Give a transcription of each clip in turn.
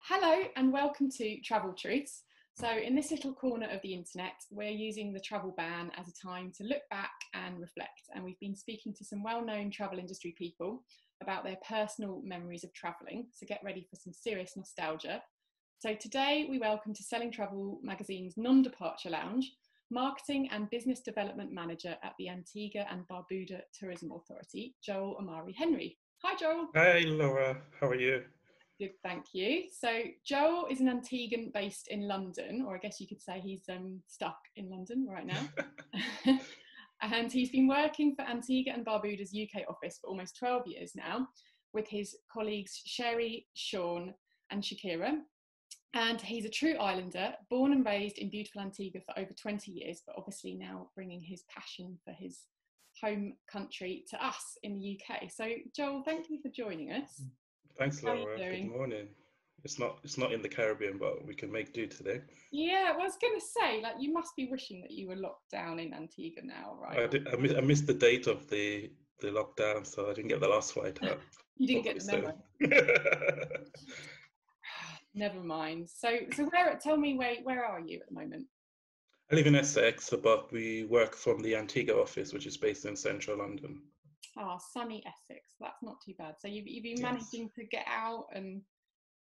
Hello and welcome to Travel Truths. So in this little corner of the internet, we're using the travel ban as a time to look back and reflect. And we've been speaking to some well-known travel industry people about their personal memories of travelling. So get ready for some serious nostalgia. So today we welcome to Selling Travel magazine's non-departure lounge, Marketing and Business Development Manager at the Antigua and Barbuda Tourism Authority, Joel Omari Henry. Hi Joel. Hi Laura, how are you? Good, thank you. So Joel is an Antiguan based in London, or I guess you could say he's stuck in London right now. And he's been working for Antigua and Barbuda's UK office for almost 12 years now, with his colleagues Sherry, Sean and Shakira. And he's a true islander, born and raised in beautiful Antigua for over 20 years, but obviously now bringing his passion for his home country to us in the UK. So Joel, thank you for joining us. Thanks, How are you Laura. doing? Good morning. It's not in the Caribbean, but we can make do today. Yeah, well, I was going to say, like, you must be wishing that you were locked down in Antigua now, right? I missed the date of the lockdown, so I didn't get the last flight out. You didn't get the memo. Never mind. So tell me, where are you at the moment? I live in Essex, but we work from the Antigua office, which is based in central London. Ah, sunny Essex. That's not too bad. So you've been managing to get out and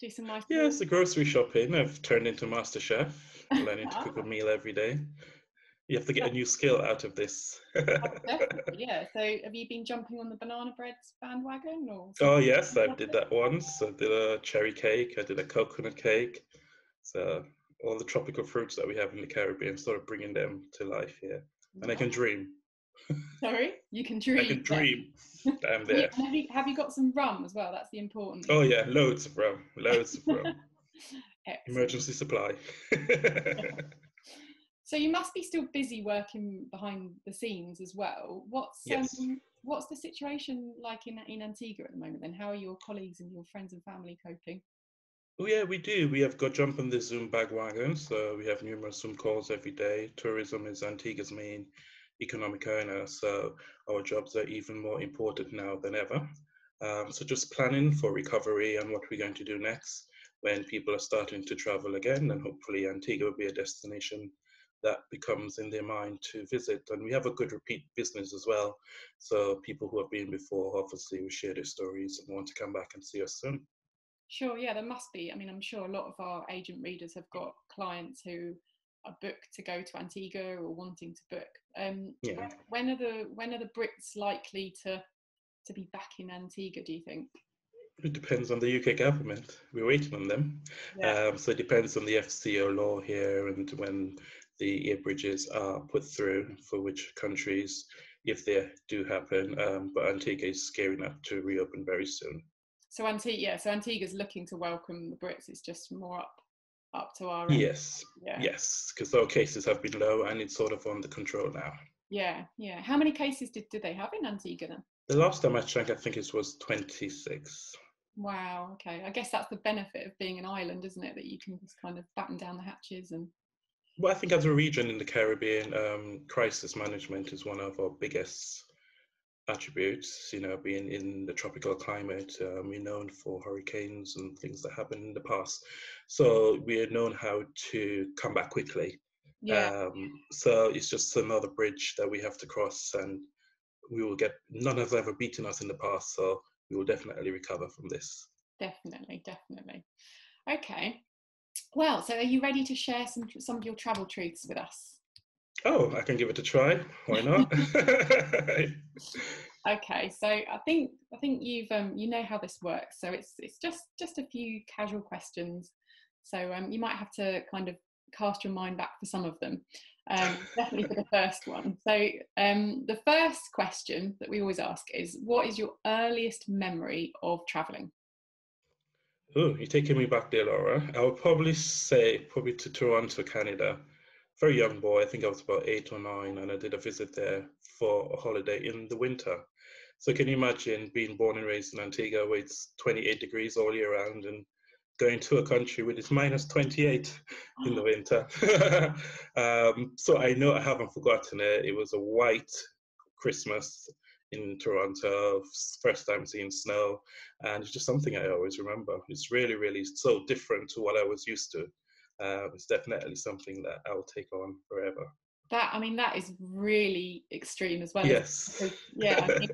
do some nice. Yes, the grocery shopping. I've turned into Master Chef, learning to cook a meal every day. You have to get a new skill out of this. Definitely, yeah. So have you been jumping on the banana bread bandwagon, or? Oh yes, I did that once. I did a cherry cake. I did a coconut cake. So all the tropical fruits that we have in the Caribbean, sort of bringing them to life here. And I can dream. Sorry, you can dream. I can dream. I'm there. Have you got some rum as well? That's the important. Oh yeah, loads of rum. Loads of rum. Emergency supply. So you must be still busy working behind the scenes as well. What's the situation like in Antigua at the moment? Then how are your colleagues and your friends and family coping? Oh yeah, we do. We have got jump on the Zoom bandwagon, so we have numerous Zoom calls every day. Tourism is Antigua's main economic earner, so our jobs are even more important now than ever. So just planning for recovery and what we're going to do next when people are starting to travel again, and hopefully Antigua will be a destination that becomes in their mind to visit. And we have a good repeat business as well. So people who have been before obviously will share their stories and want to come back and see us soon. Sure, yeah, there must be. I mean, I'm sure a lot of our agent readers have got clients who are booked to go to Antigua or wanting to book. When are the Brits likely to be back in Antigua, do you think? It depends on the UK government. We're waiting on them. Yeah. So it depends on the FCO law here and when the air bridges are put through for which countries, if they do happen. But Antigua is gearing up to reopen very soon. So Antigua's looking to welcome the Brits. It's just more up to our end. Yes, because our cases have been low and it's sort of under control now. Yeah. How many cases did they have in Antigua then? The last time I checked, I think it was 26. Wow, okay. I guess that's the benefit of being an island, isn't it? That you can just kind of batten down the hatches and... Well, I think as a region in the Caribbean, crisis management is one of our biggest attributes, being in the tropical climate. We're known for hurricanes and things that happened in the past. So we are known how to come back quickly. Yeah. So it's just another bridge that we have to cross, and none has ever beaten us in the past. So we will definitely recover from this. Definitely. Okay. Well, so are you ready to share some of your travel truths with us? Oh, I can give it a try. Why not? Okay, so I think you've you know how this works. So it's just a few casual questions. So you might have to kind of cast your mind back for some of them. Definitely for the first one. So the first question that we always ask is, what is your earliest memory of traveling? Oh, you're taking me back there, Laura. I would probably say to Toronto, Canada. Very young boy, I think I was about 8 or 9, and I did a visit there for a holiday in the winter. So can you imagine being born and raised in Antigua where it's 28 degrees all year round and going to a country where it's minus 28 in the winter? So I know I haven't forgotten it. It was a white Christmas in Toronto, first time seeing snow, and it's just something I always remember. It's really, really so different to what I was used to. It's definitely something that I'll take on forever. I mean, that is really extreme as well, isn't it? Yes. Because, yeah, I mean,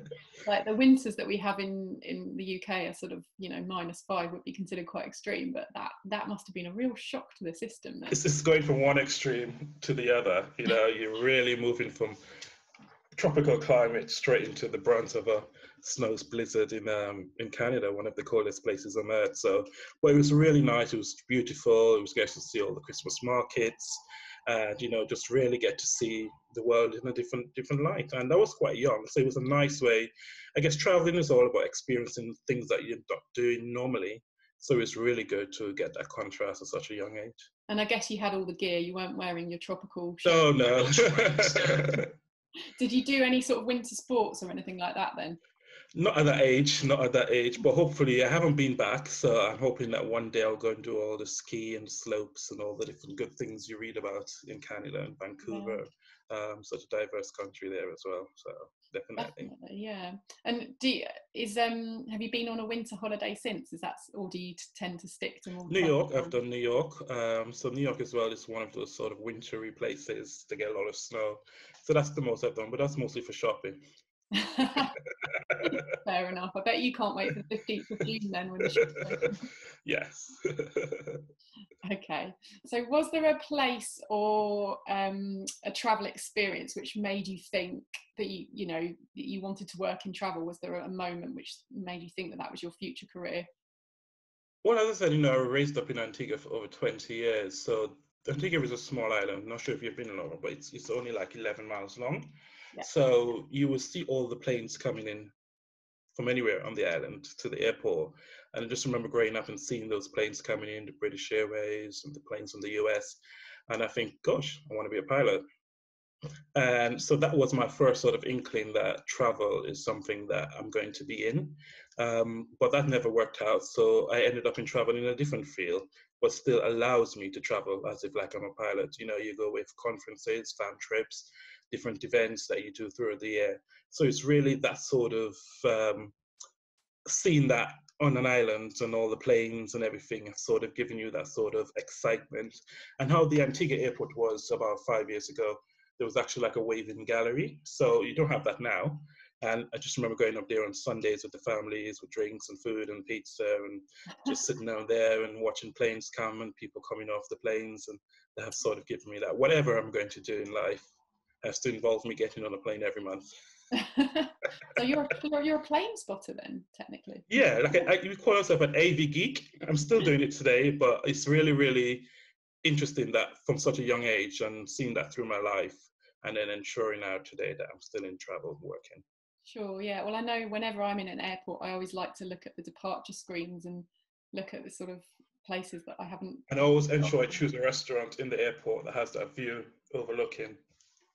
like the winters that we have in the UK are sort of, you know, -5 would be considered quite extreme, but that must have been a real shock to the system then. It's just going from one extreme to the other. You know, you're really moving from tropical climate straight into the brunt of a snow blizzard in Canada, one of the coldest places on earth. So, but it was really nice. It was beautiful. It was great to see all the Christmas markets, and you know, just really get to see the world in a different light. And I was quite young, so it was a nice way. I guess traveling is all about experiencing things that you're not doing normally. So it's really good to get that contrast at such a young age. And I guess you had all the gear. You weren't wearing your tropical shirt. Oh no. Did you do any sort of winter sports or anything like that then? Not at that age, not at that age, but hopefully I haven't been back, so I'm hoping that one day I'll go and do all the ski and slopes and all the different good things you read about in Canada and Vancouver. Such a diverse country there as well, so definitely. Definitely, yeah. And have you been on a winter holiday since? Or do you tend to stick to more? New York, I've done New York. So New York as well is one of those sort of wintry places to get a lot of snow. So that's the most I've done, but that's mostly for shopping. Fair enough. I bet you can't wait for the 15th of June then when the shops open. Yes. Okay. So was there a place or a travel experience which made you think that you wanted to work in travel? Was there a moment which made you think that that was your future career? Well, as I said, you know, I was raised up in Antigua for over 20 years. So Antigua is a small island. Not sure if you've been along, but it's only like 11 miles long. Yeah. So you will see all the planes coming in from anywhere on the island to the airport. And I just remember growing up and seeing those planes coming in, the British Airways and the planes from the US. And I think, gosh, I want to be a pilot. And so that was my first sort of inkling that travel is something that I'm going to be in. But that never worked out. So I ended up in travel in a different field, but still allows me to travel as if like I'm a pilot. You know, you go with conferences, fan trips, different events that you do throughout the year. So it's really that sort of seeing that on an island and all the planes and everything has sort of given you that sort of excitement. And how the Antigua airport was about 5 years ago, there was actually like a waving gallery. So you don't have that now. And I just remember going up there on Sundays with the families with drinks and food and pizza and just sitting down there and watching planes come and people coming off the planes. And they have sort of given me that whatever I'm going to do in life has to involve me getting on a plane every month. So you're a plane spotter then, technically. Yeah, like we call ourselves an AV geek. I'm still doing it today, but it's really, really interesting that from such a young age and seeing that through my life, and then ensuring now today that I'm still in travel working. Sure, yeah. Well, I know whenever I'm in an airport, I always like to look at the departure screens and look at the sort of places that I haven't. And I always ensure I choose a restaurant in the airport that has that view overlooking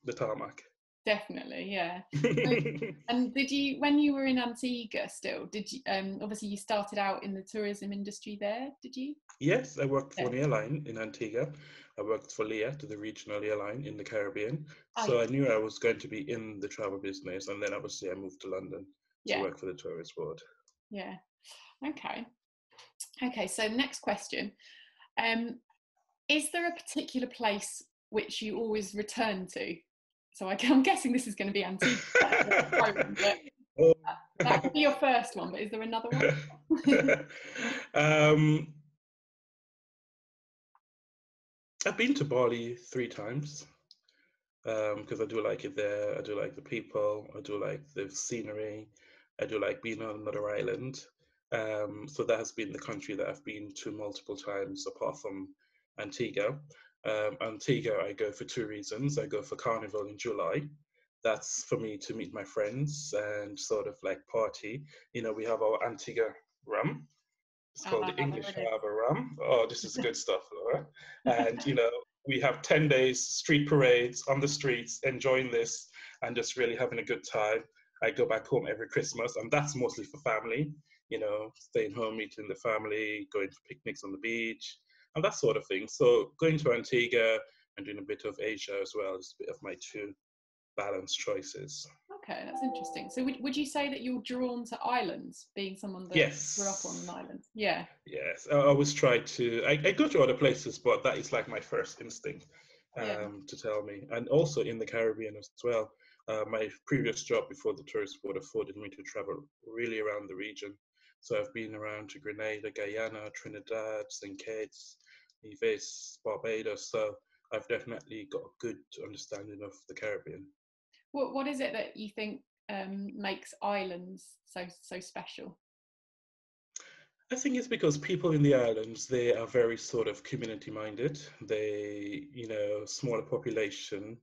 the tarmac. Definitely, yeah. And when you were in Antigua still, did you, obviously you started out in the tourism industry there, did you? Yes, I worked for an airline in Antigua. I worked for LIA, the regional airline in the Caribbean. So I knew I was going to be in the travel business. And then obviously I moved to London to work for the tourist board. Yeah. Okay, so next question. Is there a particular place which you always return to? So I'm guessing this is going to be Antigua. That could be your first one, but is there another one? I've been to Bali 3 times because I do like it there. I do like the people. I do like the scenery. I do like being on another island. So that has been the country that I've been to multiple times apart from Antigua. Antigua, I go for 2 reasons. I go for Carnival in July. That's for me to meet my friends and sort of like party. You know, we have our Antigua rum. It's called the English Harbour Rum. Oh, this is good stuff, Laura. And, you know, we have 10 days street parades on the streets, enjoying this and just really having a good time. I go back home every Christmas, and that's mostly for family, you know, staying home, meeting the family, going to picnics on the beach, and that sort of thing. So going to Antigua and doing a bit of Asia as well is a bit of my too. balanced choices. Okay, that's interesting. So would you say that you're drawn to islands, being someone that grew up on an Yes. island? Yeah. Yes, I always try to. I go to other places, but that is like my first instinct Yeah. to tell me. And also in the Caribbean as well. My previous job before the tourist board afforded me to travel really around the region. So I've been around to Grenada, Guyana, Trinidad, St. Kitts, Nevis, Barbados. So I've definitely got a good understanding of the Caribbean. What is it that you think makes islands so special? I think it's because people in the islands, they are very sort of community minded. They, smaller population,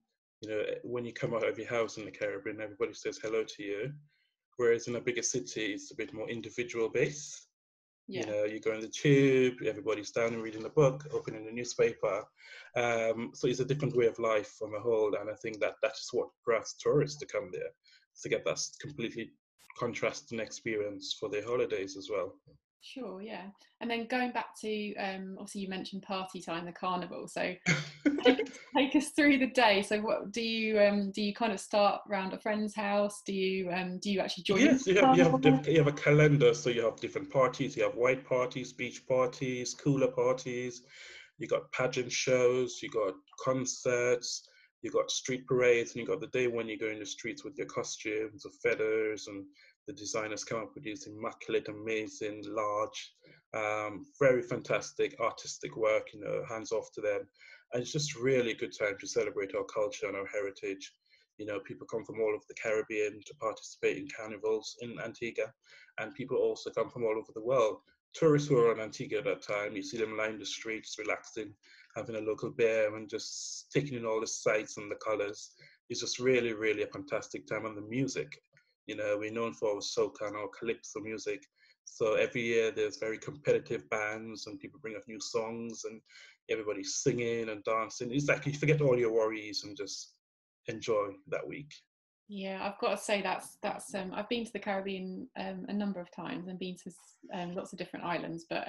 when you come out of your house in the Caribbean, everybody says hello to you. Whereas in a bigger city, it's a bit more individual based. Yeah. You go in the tube, everybody's down and reading a book, opening the newspaper. So it's a different way of life on the whole. And I think that that's what grabs tourists to come there, to get that completely contrasting experience for their holidays as well. Sure, yeah. And then going back to obviously you mentioned party time, the carnival. So take us through the day. So what do you kind of start around a friend's house? Do you actually join in Yes, the carnival? you have a calendar, so you have different parties. You have white parties, beach parties, cooler parties. You got pageant shows. You got concerts. You got street parades, and you got the day when you go in the streets with your costumes of feathers, and the designers come up with these immaculate, amazing, large, very fantastic artistic work. Hands off to them, and it's just really a good time to celebrate our culture and our heritage. People come from all over the Caribbean to participate in carnivals in Antigua, and people also come from all over the world. Tourists who are on Antigua at that time, you see them line the streets, relaxing, having a local beer, and just taking in all the sights and the colors. It's just really, really a fantastic time. And the music, we're known for our soca and our calypso music. So every year there's very competitive bands, and people bring up new songs, and everybody's singing and dancing. It's like you forget all your worries and just enjoy that week. Yeah, I've got to say that's I've been to the Caribbean a number of times and been to lots of different islands, but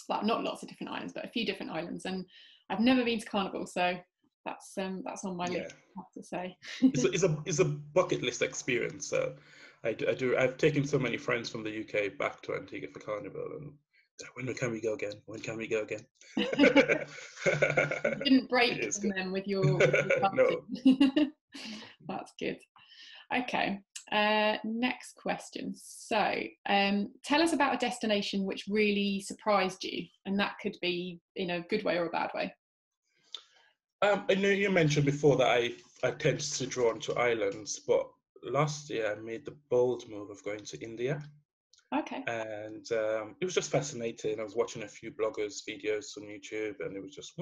well, not lots of different islands, but a few different islands, and I've never been to Carnival, so that's on my Yeah, list, I have to say. it's a bucket list experience. So I do. I've taken so many friends from the UK back to Antigua for Carnival, and when can we go again? When can we go again? You didn't It break is from good. them with your No. party. That's good. Okay. Next question. So, tell us about a destination which really surprised you, and that could be in a good way or a bad way. I know you mentioned before that I tend to drawn to islands, but last year I made the bold move of going to India. Okay. And it was just fascinating. I was watching a few bloggers' videos on YouTube, and it was just,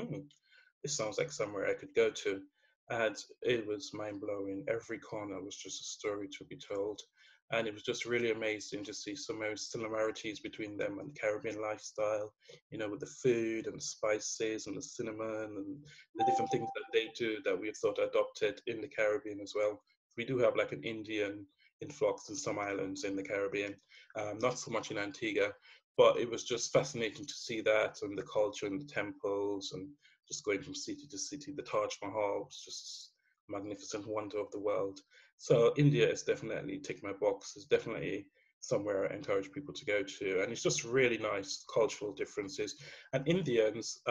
this sounds like somewhere I could go to. And it was mind blowing. Every corner was just a story to be told. And it was just really amazing to see so many similarities between them and the Caribbean lifestyle, with the food and the spices and the cinnamon and the different things that they do that we've sort of adopted in the Caribbean as well. We do have like an Indian influx in some islands in the Caribbean, not so much in Antigua, but it was just fascinating to see that and the culture and the temples and just going from city to city. The Taj Mahal was just a magnificent wonder of the world. So India is definitely ticking my box. It's definitely somewhere I encourage people to go to, and it's just really nice cultural differences. And Indians,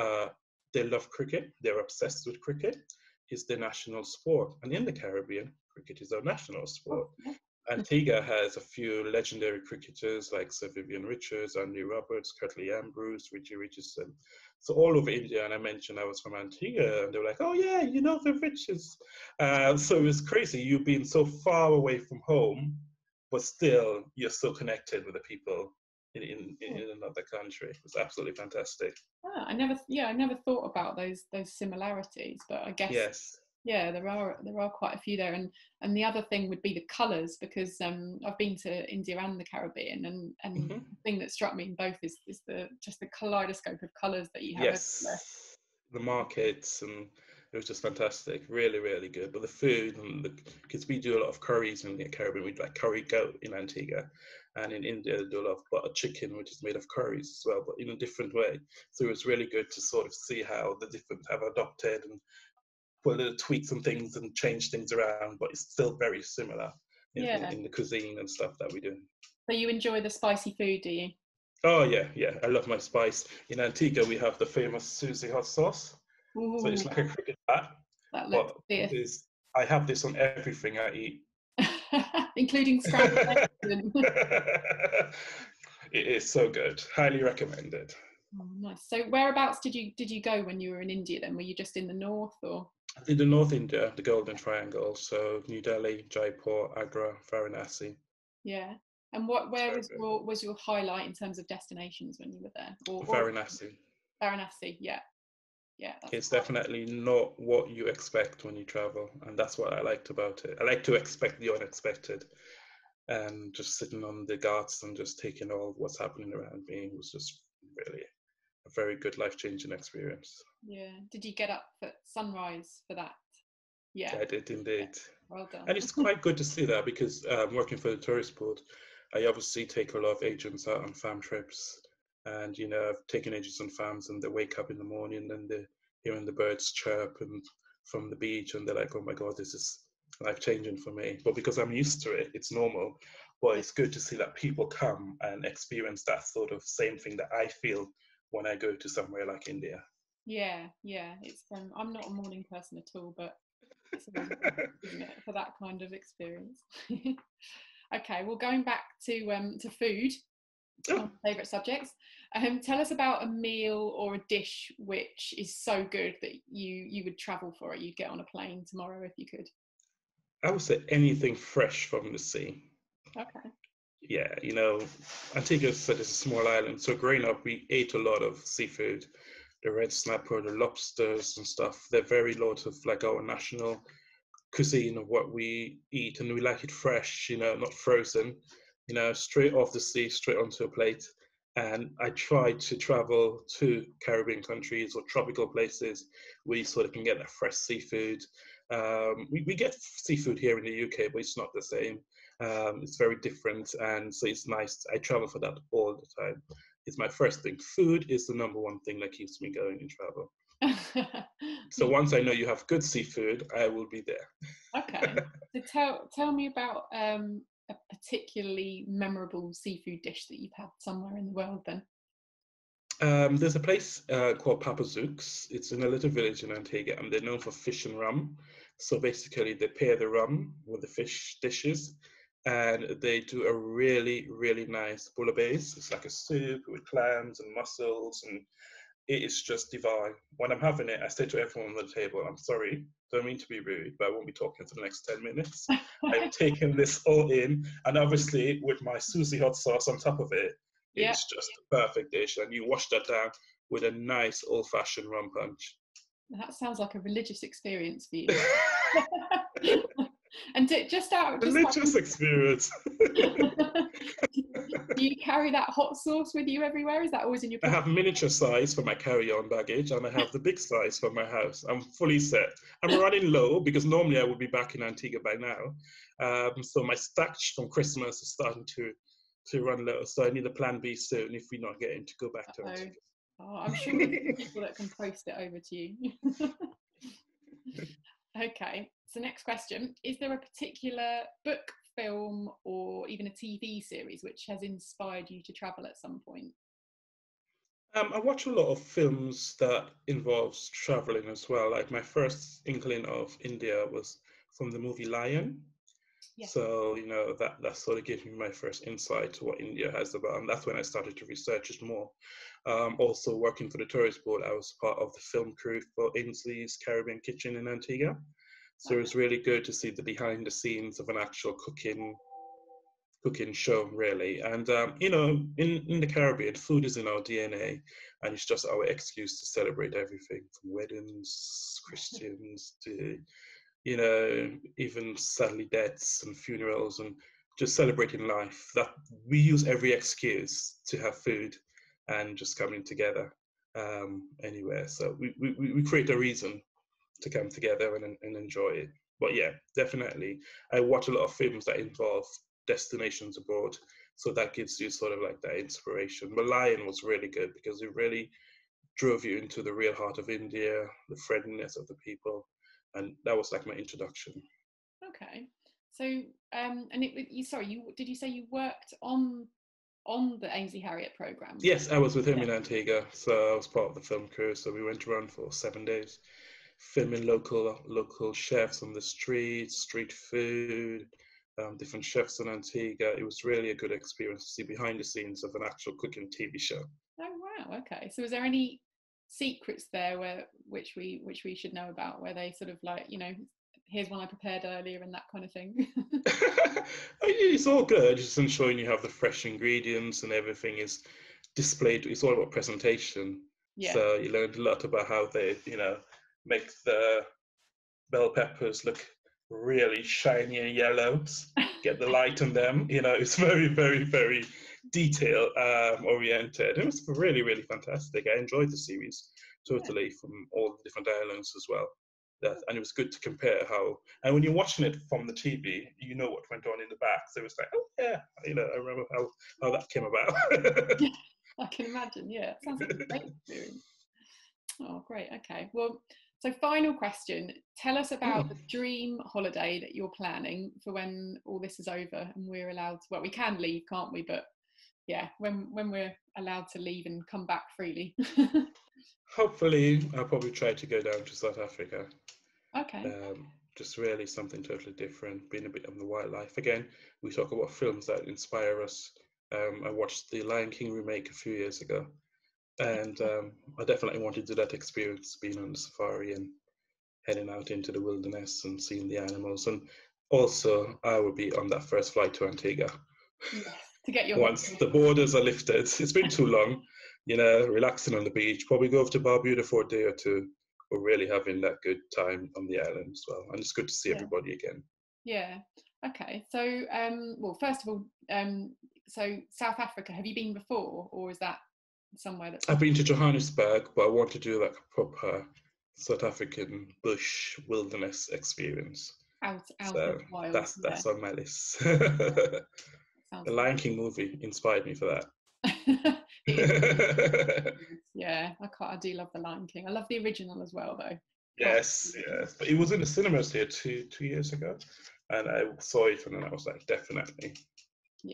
they love cricket. They're obsessed with cricket. It's their national sport, and in the Caribbean, cricket is our national Oh, sport. yeah. Antigua has a few legendary cricketers like Sir Vivian Richards, Andy Roberts, Curtly Ambrose, Richie Richardson. So all over India, and I mentioned I was from Antigua, and they were like, "Oh yeah, you know the Richards." So it was crazy. You being so far away from home, but still you're so connected with the people in another country. It was absolutely fantastic. Ah, I never thought about those similarities, but I guess Yes. yeah, there are quite a few there, and the other thing would be the colours, because I've been to India and the Caribbean, and Hmm. the thing that struck me in both is the just the kaleidoscope of colours that you have everywhere. Yes, the markets, and it was just fantastic. Really, really good. But the food and because we do a lot of curries in the Caribbean, we do like curry goat in Antigua, and in India they do a lot of butter chicken, which is made of curries as well, but in a different way. So it was really good to sort of see how the different have adopted and put little tweaks and things and change things around, but it's still very similar in the cuisine and stuff that we do. So you enjoy the spicy food, do you? Oh yeah, yeah. I love my spice. In Antigua, we have the famous Susie hot sauce. Ooh, So it's like a cricket bat, that looks but fierce. I have this on everything I eat. Including scrambled eggs. It is so good. Highly recommended. Oh, nice. So whereabouts did you go when you were in India then? Were you just in the north or? I did the North India, the Golden Triangle, so New Delhi, Jaipur, Agra, Varanasi. Yeah. And where was your highlight in terms of destinations when you were there? Varanasi. Varanasi, yeah. Yeah. It's definitely not what you expect when you travel, and that's what I liked about it. I like to expect the unexpected, and just sitting on the ghats and just taking all what's happening around me was just really a very good life-changing experience. Yeah. Did you get up at sunrise for that? Yeah. I did indeed. Yeah. Well done. And it's quite good to see that because working for the tourist board, I obviously take a lot of agents out on farm trips. And, you know, I've taken agents on farms and they wake up in the morning and they're hearing the birds chirp and from the beach and they're like, oh my God, this is life-changing for me. But because I'm used to it, it's normal. But it's good to see that people come and experience that sort of same thing that I feel when I go to somewhere like India. Yeah, yeah. It's I'm not a morning person at all, but it's always good, isn't it, for that kind of experience. Okay, well, going back to food, one of my favourite subjects. Tell us about a meal or a dish which is so good that you would travel for it. You'd get on a plane tomorrow if you could. I would say anything fresh from the sea. Okay. Yeah, you know, Antigua is a small island, so growing up, we ate a lot of seafood, the red snapper, the lobsters and stuff. They're very lot of like our national cuisine of what we eat, and we like it fresh, you know, not frozen, you know, straight off the sea, straight onto a plate. And I try to travel to Caribbean countries or tropical places where you sort of can get that fresh seafood. We get seafood here in the UK, but it's not the same. It's very different, and so it's nice. I travel for that all the time. It's my first thing. Food is the number one thing that keeps me going in travel. So once I know you have good seafood, I will be there. Okay. So tell me about a particularly memorable seafood dish that you've had somewhere in the world then. There's a place called Papa Zook's. It's in a little village in Antigua, and they're known for fish and rum. So basically, they pair the rum with the fish dishes, and they do a really, really nice bouillabaisse. It's like a soup with clams and mussels, and it is just divine. When I'm having it, I say to everyone on the table, I'm sorry, don't mean to be rude, but I won't be talking for the next 10 minutes. I've taken this all in, and obviously with my Susie hot sauce on top of it, Yeah. it's just a perfect dish. And you wash that down with a nice old-fashioned rum punch. That sounds like a religious experience for you. And just religious experience. Do you carry that hot sauce with you everywhere? Is that always in your pocket? I have miniature size for my carry-on baggage, and I have the big size for my house. I'm fully set. I'm running low because normally I would be back in Antigua by now. So my stash from Christmas is starting to run low. So I need a plan B soon if we're not getting to go back to Antigua. Oh, I'm sure there's people that can post it over to you. Okay, so next question. Is there a particular book, film, or even a TV series which has inspired you to travel at some point? I watch a lot of films that involves traveling as well. Like my first inkling of India was from the movie Lion. Yeah. So, you know, that sort of gave me my first insight to what India has about, and that's when I started to research it more. Also working for the tourist board, I was part of the film crew for Ainsley's Caribbean Kitchen in Antigua. So it was really good to see the behind the scenes of an actual cooking show, really. And you know, in the Caribbean, food is in our DNA, and it's just our excuse to celebrate everything from weddings, Christians, to, you know, even sadly deaths and funerals, and just celebrating life. That we use every excuse to have food and just coming together anywhere. So we create a reason to come together and enjoy it. But yeah, definitely, I watch a lot of films that involve destinations abroad, so that gives you sort of like that inspiration. But Lion was really good because it really drove you into the real heart of India, the friendliness of the people, and that was like my introduction. Okay. So, did you say you worked on the Ainsley Harriott program? Yes, I was with him in Antigua, so I was part of the film crew. So we went around for 7 days, filming local chefs on the street food, different chefs in Antigua. It was really a good experience to see behind the scenes of an actual cooking TV show. Oh wow, okay. So was there any secrets there which we should know about, where they sort of like, here's one I prepared earlier and that kind of thing? It's all good, just ensuring you have the fresh ingredients and everything is displayed. It's all about presentation. Yeah. So you learned a lot about how they, make the bell peppers look really shiny and yellow, get the light on them. It's very, very, very detail oriented. It was really, really fantastic. I enjoyed the series totally, from all the different islands as well. And it was good to compare and when you're watching it from the TV, you know what went on in the back. So it's like, oh yeah, I remember how that came about. I can imagine. Yeah, it sounds like a great experience. Oh, great. Okay. Well, so final question. Tell us about the dream holiday that you're planning for when all this is over and we're allowed to, well, we can leave, can't we? But yeah, when we're allowed to leave and come back freely. Hopefully, I'll probably try to go down to South Africa. Okay. Just really something totally different, being a bit of the wildlife. Again, we talk about films that inspire us. I watched the Lion King remake a few years ago, and I definitely want to do that experience, being on the safari and heading out into the wilderness and seeing the animals. And also, I will be on that first flight to Antigua. Yes, to get your once the borders are lifted. It's been too long, relaxing on the beach. Probably go over to Barbuda for a day or two. We're really having that good time on the island as well, and it's good to see everybody again. Yeah. Okay. So, well, first of all, so South Africa, have you been before, or is that somewhere that's... I've been to Johannesburg, but I want to do like a proper South African bush wilderness experience. Out so of wild. That's on my list. The Lion King movie inspired me for that. Yeah, I do love the Lion King. I love the original as well, though. Yes, but it was in the cinemas here 2 years ago, and I saw it and then I was like, definitely,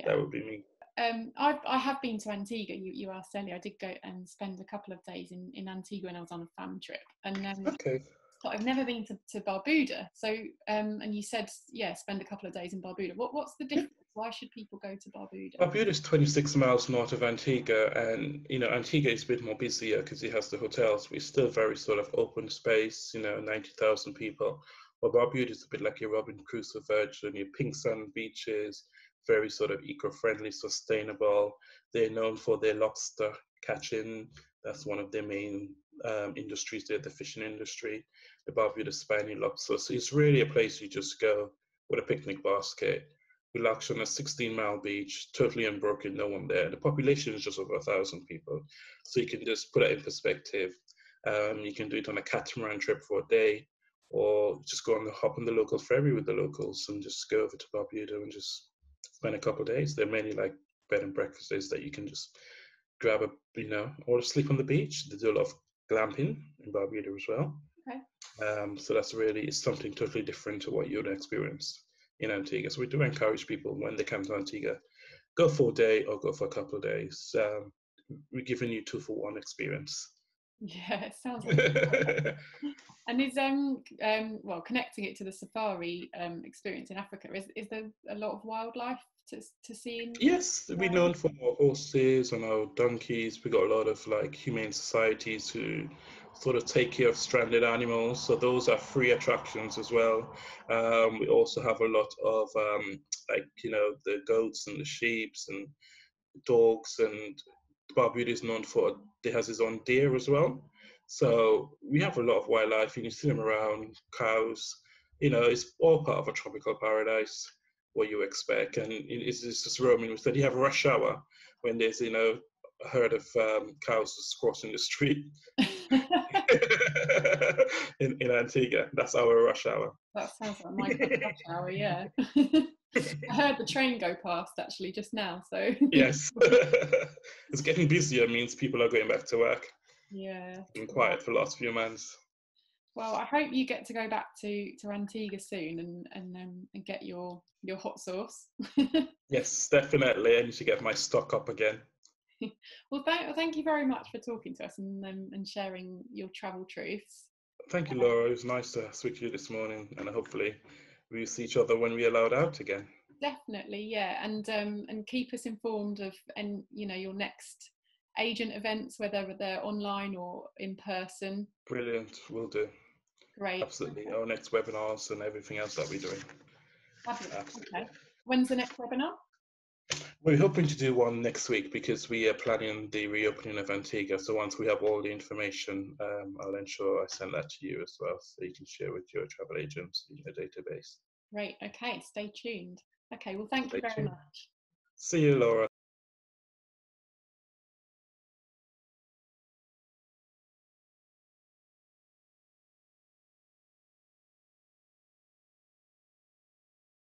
that would be me. I have been to Antigua. You asked earlier. I did go and spend a couple of days in Antigua when I was on a fam trip, and okay. But I've never been to Barbuda. So, and you said, spend a couple of days in Barbuda. What's the difference? Why should people go to Barbuda? Barbuda is 26 miles north of Antigua, and Antigua is a bit more busier because it has the hotels. We're still very sort of open space, 90,000 people. But Barbuda is a bit like your Robin Crusoe version, your pink sand beaches, very sort of eco-friendly, sustainable. They're known for their lobster catching. That's one of their main industries there, the fishing industry, the Barbuda Spaniel lobster. So it's really a place you just go with a picnic basket, relax on a 16-mile beach, totally unbroken, no one there. The population is just over 1,000 people. So you can just put it in perspective. You can do it on a catamaran trip for a day, or just hop on the local ferry with the locals and just go over to Barbuda and just spend a couple of days. There are many like bed and breakfasts that you can just grab or sleep on the beach. They do a lot of glamping in Barbuda as well. Okay. So that's really something totally different to what you'd experience in Antigua. So we do encourage people when they come to Antigua, go for a day or go for a couple of days. We're giving you 2-for-1 experience. Yeah, it sounds like it. And is connecting it to the safari experience in Africa, is there a lot of wildlife to see? Yes, we're known for our horses and our donkeys. We got a lot of like humane societies who sort of take care of stranded animals, so those are free attractions as well. We also have a lot of the goats and the sheep and dogs, and Barbuda is known for, it has its own deer as well. So we have a lot of wildlife, and you see them around, cows. It's all part of a tropical paradise, what you expect, and it's just roaming. We said you have a rush hour when there's a herd of cows just crossing the street. in Antigua, that's our rush hour. That sounds like my rush hour, yeah. I heard the train go past actually just now, so yes. It's getting busier, means people are going back to work. Yeah, It's been quiet for the last few months. Well, I hope you get to go back to Antigua soon and get your hot sauce. Yes, definitely. I need to get my stock up again. Well, thank you very much for talking to us and sharing your travel truths. Thank you, Laura. It was nice to speak to you this morning, and hopefully we'll see each other when we're allowed out again. Definitely, yeah, and keep us informed of your next agent events, whether they're online or in person. Brilliant, will do. Great. Absolutely. Our next webinars and everything else that we're doing. Fabulous. Absolutely. Okay. When's the next webinar? We're hoping to do one next week because we are planning the reopening of Antigua. So once we have all the information, I'll ensure I send that to you as well, so you can share with your travel agents in your database. Great. Okay. Stay tuned. Okay. Well, thank you very much. See you, Laura.